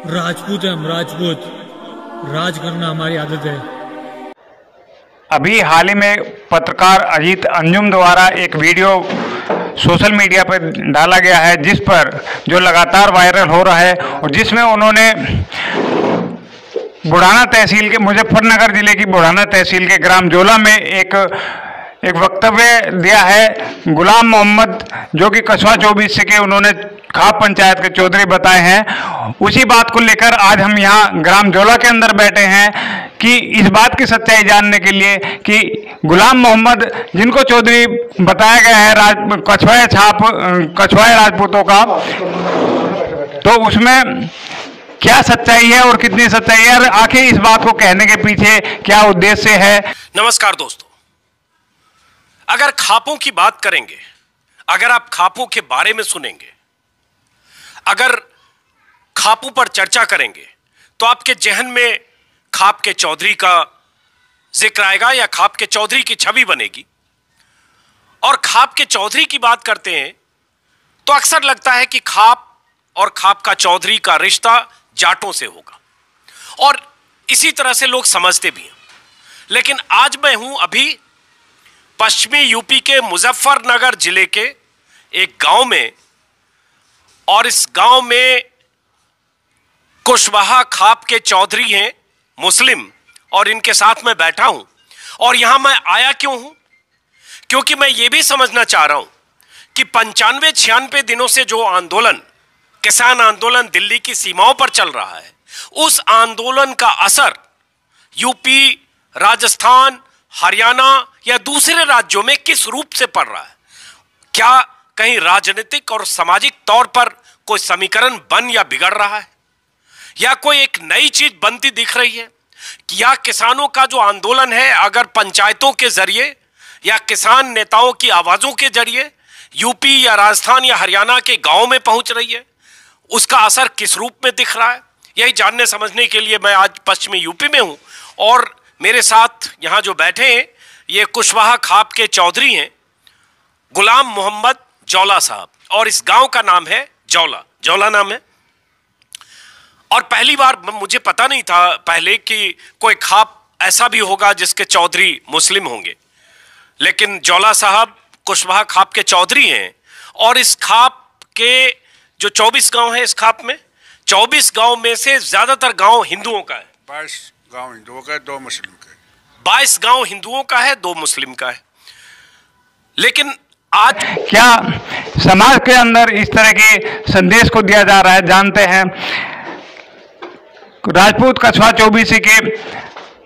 राजपूत है हम, राजपूत। राज करना हमारी आदत है। अभी हाल ही में पत्रकार अजीत अंजुम द्वारा एक वीडियो सोशल मीडिया पर डाला गया है, जिस पर जो लगातार वायरल हो रहा है और जिसमें उन्होंने बुढ़ाना तहसील के, मुजफ्फरनगर जिले की बुढ़ाना तहसील के ग्राम जोला में एक वक्तव्य दिया है। गुलाम मोहम्मद जो कि कछवा 24 के उन्होंने खाप पंचायत के चौधरी बताए हैं, उसी बात को लेकर आज हम यहाँ ग्राम जोला के अंदर बैठे हैं कि इस बात की सच्चाई जानने के लिए कि गुलाम मोहम्मद जिनको चौधरी बताया गया है कछवाए राजपूतों का, तो उसमें क्या सच्चाई है और कितनी सच्चाई है और आखिर इस बात को कहने के पीछे क्या उद्देश्य है। नमस्कार दोस्तों, अगर खापों की बात करेंगे, अगर आप खापों के बारे में सुनेंगे, अगर खापों पर चर्चा करेंगे तो आपके जहन में खाप के चौधरी का जिक्र आएगा या खाप के चौधरी की छवि बनेगी। और खाप के चौधरी की बात करते हैं तो अक्सर लगता है कि खाप और खाप का चौधरी का रिश्ता जाटों से होगा और इसी तरह से लोग समझते भी हैं। लेकिन आज मैं हूं अभी पश्चिमी यूपी के मुजफ्फरनगर जिले के एक गांव में, और इस गांव में कुशवाहा खाप के चौधरी हैं मुस्लिम, और इनके साथ मैं बैठा हूं। और यहां मैं आया क्यों हूं? क्योंकि मैं यह भी समझना चाह रहा हूं कि 95-96 दिनों से जो आंदोलन, किसान आंदोलन दिल्ली की सीमाओं पर चल रहा है, उस आंदोलन का असर यूपी, राजस्थान, हरियाणा या दूसरे राज्यों में किस रूप से पड़ रहा है। क्या कहीं राजनीतिक और सामाजिक तौर पर कोई समीकरण बन या बिगड़ रहा है, या कोई एक नई चीज बनती दिख रही है, या किसानों का जो आंदोलन है अगर पंचायतों के जरिए या किसान नेताओं की आवाजों के जरिए यूपी या राजस्थान या हरियाणा के गांव में पहुंच रही है, उसका असर किस रूप में दिख रहा है। यही जानने समझने के लिए मैं आज पश्चिमी यूपी में हूं और मेरे साथ यहां जो बैठे हैं ये कुशवाहा खाप के चौधरी हैं गुलाम मोहम्मद जौला साहब, और इस गांव का नाम है जौला नाम है। और पहली बार मुझे पता नहीं था पहले कि कोई खाप ऐसा भी होगा जिसके चौधरी मुस्लिम होंगे, लेकिन जौला साहब कुशवाहा खाप के चौधरी हैं। और इस खाप के जो 24 गांव है, इस खाप में 24 गांव में से ज्यादातर गांव हिंदुओं का है। 22 गांव हिंदुओं का है, 2 मुस्लिम का है। 22 गांव हिंदुओं का है, 2 मुस्लिम का है। लेकिन आज क्या समाज के अंदर इस तरह के संदेश को दिया जा रहा है। जानते हैं राजपूत कछवा 24 के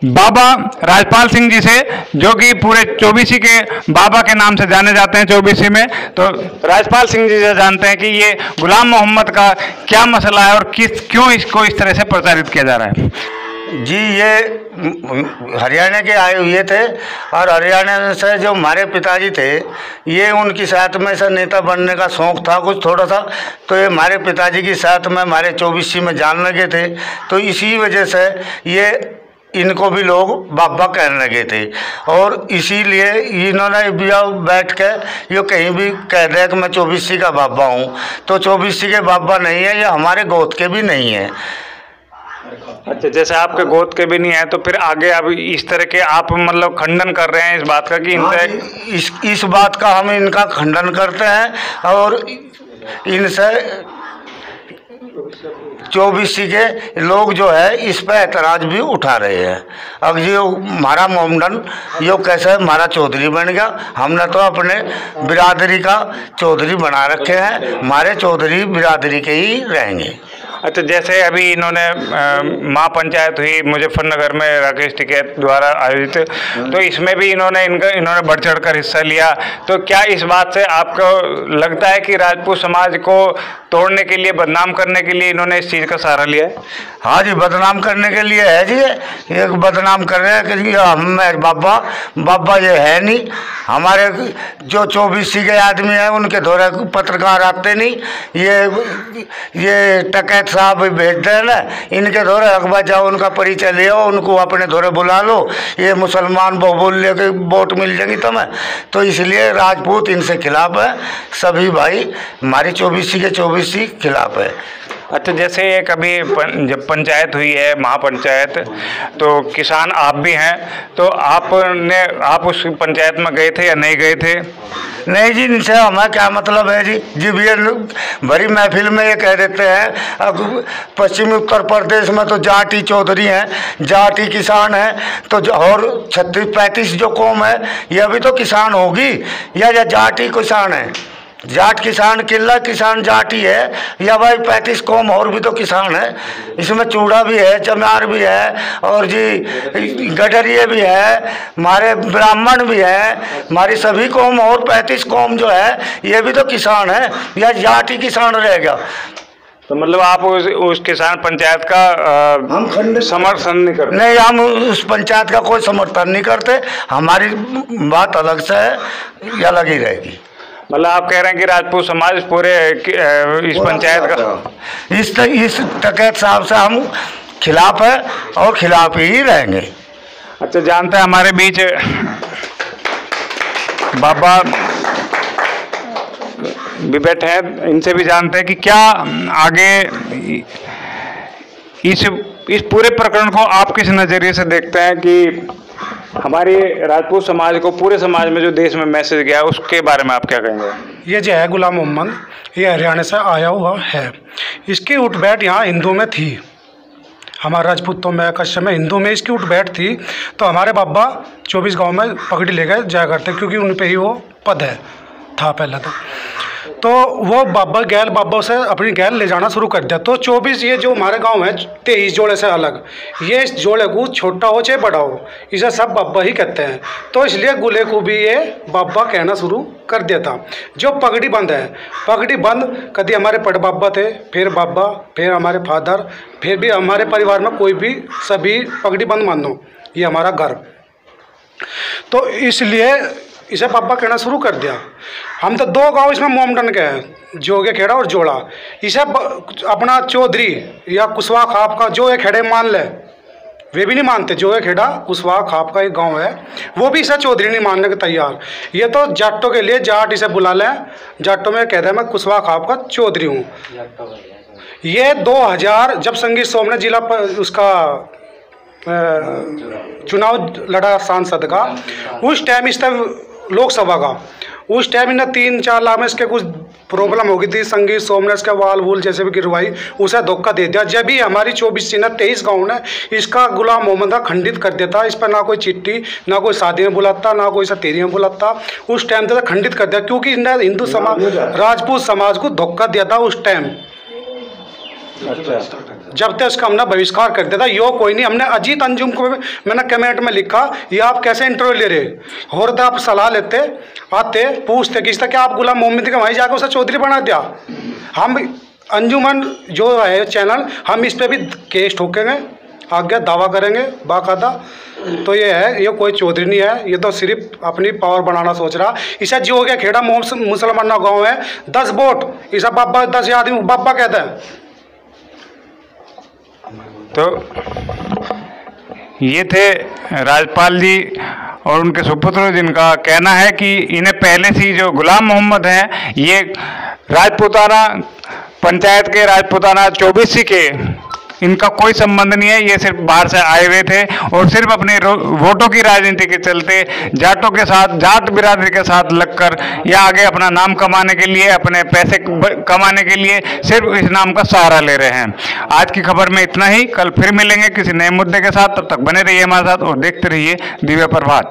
बाबा राजपाल सिंह जी से, जो कि पूरे 24 के बाबा के नाम से जाने जाते हैं 24 में, तो राजपाल सिंह जी से जानते हैं कि ये गुलाम मोहम्मद का क्या मसला है और क्यों इसको इस तरह से प्रचारित किया जा रहा है। जी, ये हरियाणा के आए हुए थे और हरियाणा से जो हमारे पिताजी थे, ये उनकी साथ में से नेता बनने का शौक़ था कुछ थोड़ा सा, तो ये हमारे पिताजी की साथ में हमारे 24 में जान लगे थे। तो इसी वजह से ये इनको भी लोग बाबा कहने लगे थे, और इसीलिए इन्होंने भी बैठ के ये कहीं भी कह दिया कि मैं 24 का बाबा हूँ, तो 24 के बाबा नहीं है, ये हमारे गोद के भी नहीं है। अच्छा, जैसे आपके गोद के भी नहीं है, तो फिर आगे अब इस तरह के आप मतलब खंडन कर रहे हैं इस बात का कि इस बात का हम इनका खंडन करते हैं और इनसे 24 के लोग जो है इस पर ऐतराज भी उठा रहे हैं। अब जो हमारा मोमडन यो कैसे हमारा चौधरी बन गया, हमने तो अपने बिरादरी का चौधरी बना रखे हैं, हमारे चौधरी बिरादरी के ही रहेंगे। अच्छा, जैसे अभी इन्होंने महापंचायत हुई मुजफ्फरनगर में राकेश टिकैत द्वारा आयोजित, तो इसमें भी इन्होंने बढ़ चढ़ कर हिस्सा लिया, तो क्या इस बात से आपको लगता है कि राजपूत समाज को तोड़ने के लिए, बदनाम करने के लिए इन्होंने इस चीज़ का सहारा लिया है? हाँ जी, बदनाम करने के लिए है जी, एक बदनाम कर रहे हैं कि हम बाबा ये है नहीं। हमारे जो 24 के आदमी हैं उनके दौरे पत्रकार आते नहीं, ये टकैत साहब भेज दे ना, इनके दौरे अखबार जाओ, उनका परिचय ले आओ, उनको अपने दौरे बुला लो, ये मुसलमान बोल लेके वोट मिल जाएगी तुम्हें। तो इसलिए राजपूत इनसे खिलाफ है, सभी भाई हमारे 24 के 24 खिलाफ है। अच्छा, जैसे कभी जब पंचायत हुई है, महापंचायत, तो किसान आप भी हैं, तो आप उस पंचायत में गए थे या नहीं गए थे? नहीं जी, इनसे हमारा क्या मतलब है जी। जब ये बड़ी महफिल में ये कह देते हैं, अब पश्चिमी उत्तर प्रदेश में तो जाटी चौधरी हैं, जाटी किसान हैं, तो और 36-35 जो कौम है यह भी तो किसान होगी, या जाटी किसान है। जाट किसान, किला किसान जाटी है, या भाई 35 कौम और भी तो किसान है। इसमें चूड़ा भी है, चमार भी है, और जी गडरिये भी है, हमारे ब्राह्मण भी है, हमारी सभी कौम और 35 कौम जो है ये भी तो किसान है, या जाटी किसान रहेगा। तो मतलब आप उस किसान पंचायत का हम समर्थन नहीं करते? नहीं, हम उस पंचायत का कोई समर्थन नहीं करते। हमारी बात अलग से है, ये अलग ही रहेगी। मतलब आप कह रहे हैं कि राजपूत समाज पूरे इस पंचायत का इस टकैत साहब से हम खिलाफ है और खिलाफ ही रहेंगे। अच्छा, जानते हैं हमारे बीच बाबा भी बैठे हैं, इनसे भी जानते हैं कि क्या आगे इस पूरे प्रकरण को आप किस नज़रिए से देखते हैं कि हमारे राजपूत समाज को, पूरे समाज में जो देश में मैसेज गया उसके बारे में आप क्या कहेंगे? ये जो है गुलाम मोहम्मद, ये हरियाणा से आया हुआ है। इसकी उठ बैठ यहाँ हिंदू में थी, हमारे राजपूतों में, कश्यप में, हिंदू में इसकी उठ बैठ थी। तो हमारे बाबा 24 गांव में पगड़ी लेकर जाया करते, क्योंकि उन पे ही वो पद है था पहले तो वो बाबा से अपनी गैल ले जाना शुरू कर दिया। तो 24 ये जो हमारे गांव है 23 जोड़े से अलग, ये इस जोड़े को छोटा हो चाहे बड़ा हो, इसे सब बाबा ही कहते हैं। तो इसलिए गुले को भी ये बाबा कहना शुरू कर दिया था। जो पगड़ी बंद है, पगड़ी बंद कभी हमारे पड़ बाबा थे, फिर बाबा, फिर हमारे फादर, फिर भी हमारे परिवार में कोई भी, सभी पगड़ी बंद मानो, ये हमारा घर। तो इसलिए इसे बाबा कहना शुरू कर दिया। हम तो 2 गांव इसमें मोमडन के हैं, जोगे खेड़ा और जोड़ा। इसे अपना चौधरी या कुशवाहा खाप का जो एक खेड़े मान ले, वे भी नहीं मानते। जो है खेड़ा कुशवाहा खाप का एक गांव है, वो भी इसे चौधरी नहीं मानने के तैयार। ये तो जाटों के लिए, जाट इसे बुला लें, जाटों में कहते हैं मैं कुशवाहा खाप का चौधरी हूँ। ये 2000 जब संगीत सोम ने जिला उसका चुनाव लड़ा सांसद का, उस टाइम इस लोकसभा का, उस टाइम इन्हें 3-4 लाख में इसके कुछ प्रॉब्लम हो गई थी। संगीत सोम ने इसका वाल वूल जैसे भी गिरवाई, उसे धोखा दे दिया। जब भी हमारी 23 गाँव ने इसका गुलाम मोहम्मद का खंडित कर दिया था। इस पर ना कोई चिट्ठी, ना कोई शादी में बुलाता, ना कोई सतेरी में बुलाता, उस टाइम तक खंडित कर दिया, क्योंकि इन्हें हिंदू समाज, राजपूत समाज को धोखा दिया था उस टाइम। जब तक उसका हमने बहिष्कार कर दिया था। यो कोई नहीं, हमने अजीत अंजुम को मैंने कमेंट में लिखा, ये आप कैसे इंटरव्यू ले रहे और आप सलाह लेते, आते पूछते किस तरह, क्या आप गुलाम मोहम्मद के वहीं जाकर उसे चौधरी बना दिया। हम अंजुमन जो है चैनल, हम इस पर भी केस ठोकेंगे, आगे दावा करेंगे बाकायदा। तो ये है, ये कोई चौधरी नहीं है, ये तो सिर्फ अपनी पावर बनाना सोच रहा। इसे जो हो गया खेड़ा मुसलमान गाँव है, 10 वोट, इसे बाबा 10 आदमी बाबा कहते हैं। तो ये थे राजपाल जी और उनके सुपुत्र, जिनका कहना है कि इन्हें पहले से ही जो गुलाम मोहम्मद हैं, ये राजपूताना पंचायत के, राजपूताना 24 के, इनका कोई संबंध नहीं है। ये सिर्फ बाहर से आए हुए थे और सिर्फ अपने वोटों की राजनीति के चलते जाटों के साथ, जाट बिरादरी के साथ लगकर या आगे अपना नाम कमाने के लिए, अपने पैसे कमाने के लिए सिर्फ इस नाम का सहारा ले रहे हैं। आज की खबर में इतना ही, कल फिर मिलेंगे किसी नए मुद्दे के साथ। तब तक बने रहिए हमारे साथ और देखते रहिए दिव्य प्रभात।